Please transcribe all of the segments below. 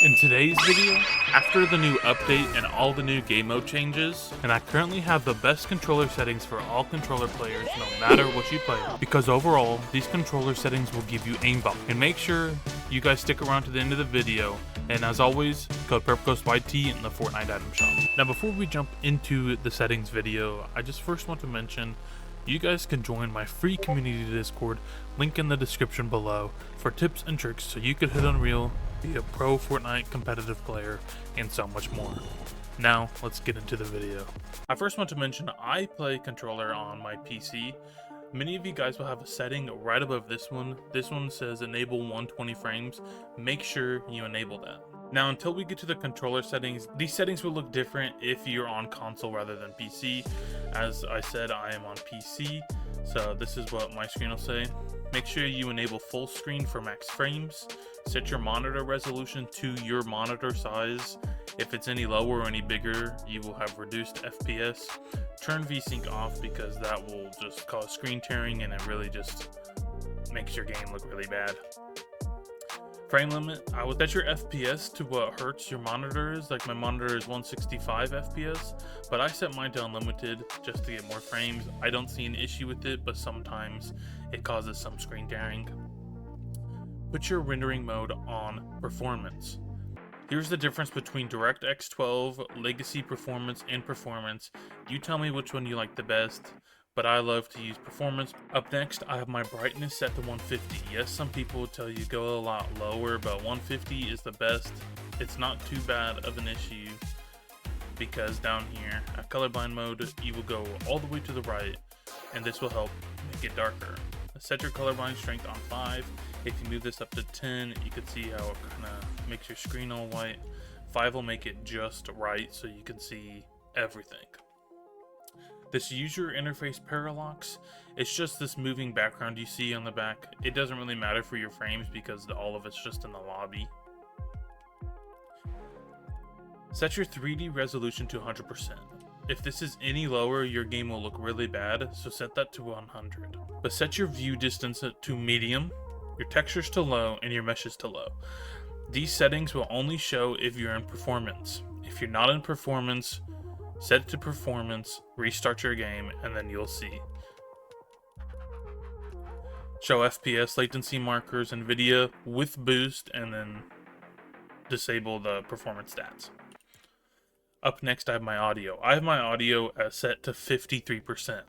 In today's video, after the new update and all the new game mode changes, and I currently have the best controller settings for all controller players no matter what you play, because overall, these controller settings will give you aimbot. And make sure you guys stick around to the end of the video, and as always, code PurpleGhostYT in the Fortnite item shop. Now before we jump into the settings video, I just first want to mention you guys can join my free community Discord, link in the description below, for tips and tricks so you could hit Unreal, be a pro Fortnite competitive player, and so much more. Now, let's get into the video. I first want to mention I play controller on my PC. Many of you guys will have a setting right above this one. This one says enable 120 frames. Make sure you enable that. Now, until we get to the controller settings, these settings will look different if you're on console rather than PC. As I said, I am on PC, so this is what my screen will say. Make sure you enable full screen for max frames. Set your monitor resolution to your monitor size. If it's any lower or any bigger, you will have reduced FPS. Turn VSync off because that will just cause screen tearing and it really just makes your game look really bad. Frame limit, I would set your FPS to what hertz your monitor is. Like my monitor is 165 FPS, but I set mine to unlimited just to get more frames. I don't see an issue with it, but sometimes it causes some screen tearing. Put your rendering mode on performance. Here's the difference between DirectX 12, Legacy Performance, and Performance. You tell me which one you like the best, but I love to use Performance. Up next, I have my brightness set to 150. Yes, some people will tell you go a lot lower, but 150 is the best. It's not too bad of an issue because down here, at colorblind mode, you will go all the way to the right, and this will help make it darker. Set your colorblind strength on 5. If you move this up to 10, you can see how it kind of makes your screen all white. 5 will make it just right so you can see everything. This user interface parallax, it's just this moving background you see on the back. It doesn't really matter for your frames because all of it's just in the lobby. Set your 3D resolution to 100%. If this is any lower, your game will look really bad, so set that to 100. But set your view distance to medium, your textures to low, and your meshes to low. These settings will only show if you're in performance. If you're not in performance, set it to performance, restart your game, and then you'll see. Show FPS latency markers and NVIDIA with boost, and then disable the performance stats. Up next, I have my audio. I have my audio set to 53%.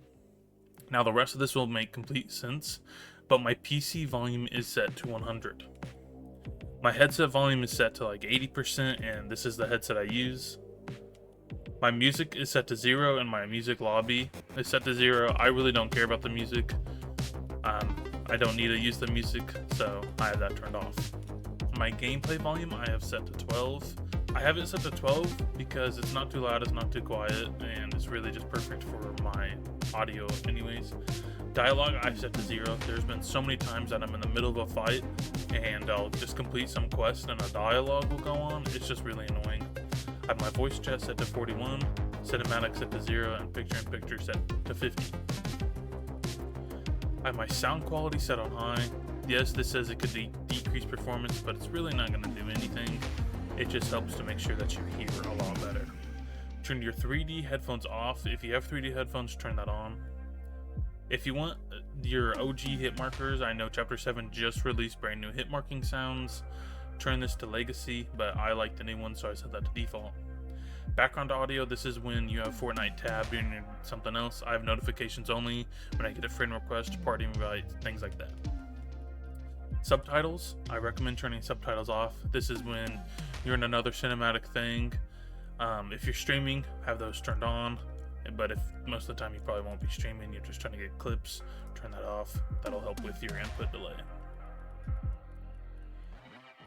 Now, the rest of this will make complete sense, but my PC volume is set to 100. My headset volume is set to like 80%, and this is the headset I use. My music is set to 0, and my music lobby is set to 0. I really don't care about the music. I don't need to use the music, so I have that turned off. My gameplay volume I have set to 12. I have it set to 12 because it's not too loud, it's not too quiet, and it's really just perfect for my audio anyways. Dialogue I set to 0. There's been so many times that I'm in the middle of a fight and I'll just complete some quest and a dialogue will go on. It's just really annoying. I have my voice chat set to 41, cinematic set to 0, and picture-in-picture set to 50. I have my sound quality set on high. Yes, this says it could decrease performance, but it's really not going to do anything. It just helps to make sure that you hear a lot better. Turn your 3D headphones off. If you have 3D headphones, turn that on. If you want your OG hit markers, I know Chapter 7 just released brand new hit marking sounds. Turn this to Legacy, but I like the new one, so I set that to default. Background audio, this is when you have Fortnite tab and something else. I have notifications only when I get a friend request, party invite, things like that. Subtitles, I recommend turning subtitles off. This is when you're in another cinematic thing. If you're streaming, have those turned on. But if most of the time you probably won't be streaming, you're just trying to get clips, turn that off. That'll help with your input delay.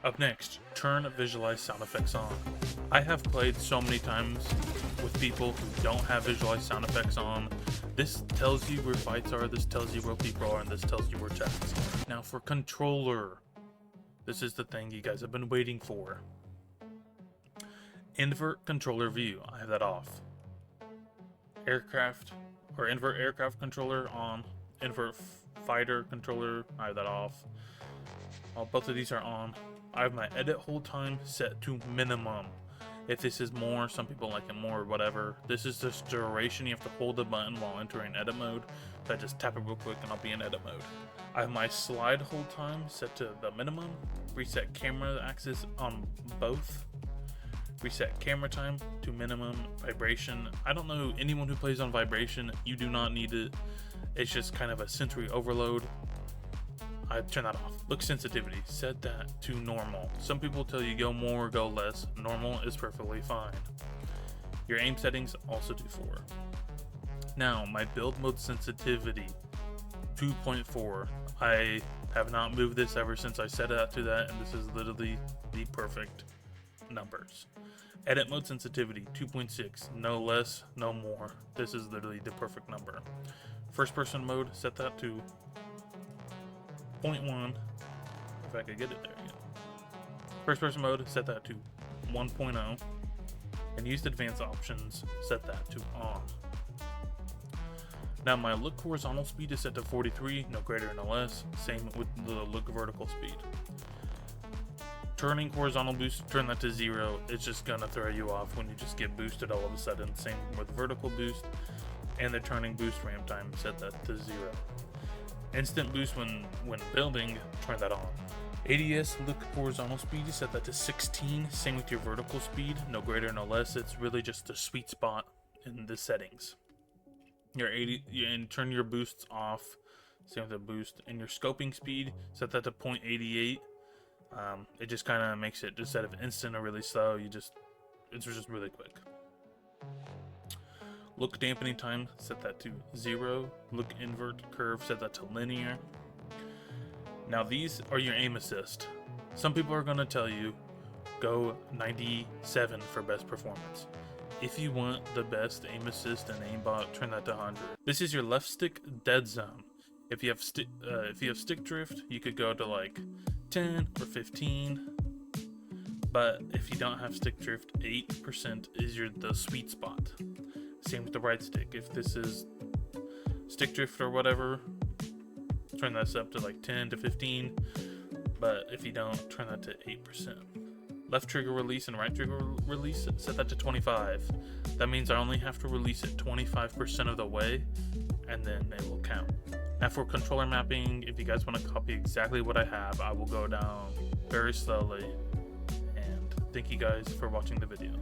Up next, turn visualize sound effects on. I have played so many times with people who don't have visualize sound effects on. This tells you where fights are, this tells you where people are, and this tells you where chats. Now for controller, this is the thing you guys have been waiting for. Invert controller view, I have that off. Aircraft or invert aircraft controller on. Invert fighter controller, I have that off. Both of these are on. I have my edit hold time set to minimum. If this is more, some people like it more or whatever. This is just duration. You have to hold the button while entering edit mode. So I just tap it real quick and I'll be in edit mode. I have my slide hold time set to the minimum. Reset camera axis on both. Reset camera time to minimum. Vibration. I don't know anyone who plays on vibration. You do not need it. It's just kind of a sensory overload. I turn that off. Look sensitivity, set that to normal. Some people tell you go more or go less. Normal is perfectly fine. Your aim settings also do 4. Now, my build mode sensitivity, 2.4. I have not moved this ever since I set it out to that, and this is literally the perfect numbers. Edit mode sensitivity, 2.6. No less, no more. This is literally the perfect number. First person mode, set that to 0.1, if I could get it there. Yeah. First person mode, set that to 1.0, and used advanced options, set that to on. Now my look horizontal speed is set to 43, no greater, no less. Same with the look vertical speed. Turning horizontal boost, turn that to 0. It's just gonna throw you off when you just get boosted all of a sudden. Same with vertical boost, and the turning boost ramp time, set that to 0. Instant boost when building, turn that on. ADS look horizontal speed, set that to 16. Same with your vertical speed, no greater, no less. It's really just a sweet spot in the settings. And turn your boosts off. Same with the boost. And your scoping speed, set that to 0.88. It just kind of makes it, instead of instant or really slow, it's just really quick. Look dampening time, set that to 0. Look invert curve, set that to linear. Now these are your aim assist. Some people are going to tell you go 97 for best performance. If you want the best aim assist and aimbot, turn that to 100. This is your left stick dead zone. If you have stick drift, you could go to like 10 or 15. But if you don't have stick drift, 8% is the sweet spot. Same with the right stick. If this is stick drift or whatever, turn this up to like 10 to 15. But if you don't, turn that to 8%. Left trigger release and right trigger release, set that to 25. That means I only have to release it 25% of the way, and then it will count. Now for controller mapping, if you guys want to copy exactly what I have, I will go down very slowly. And thank you guys for watching the video.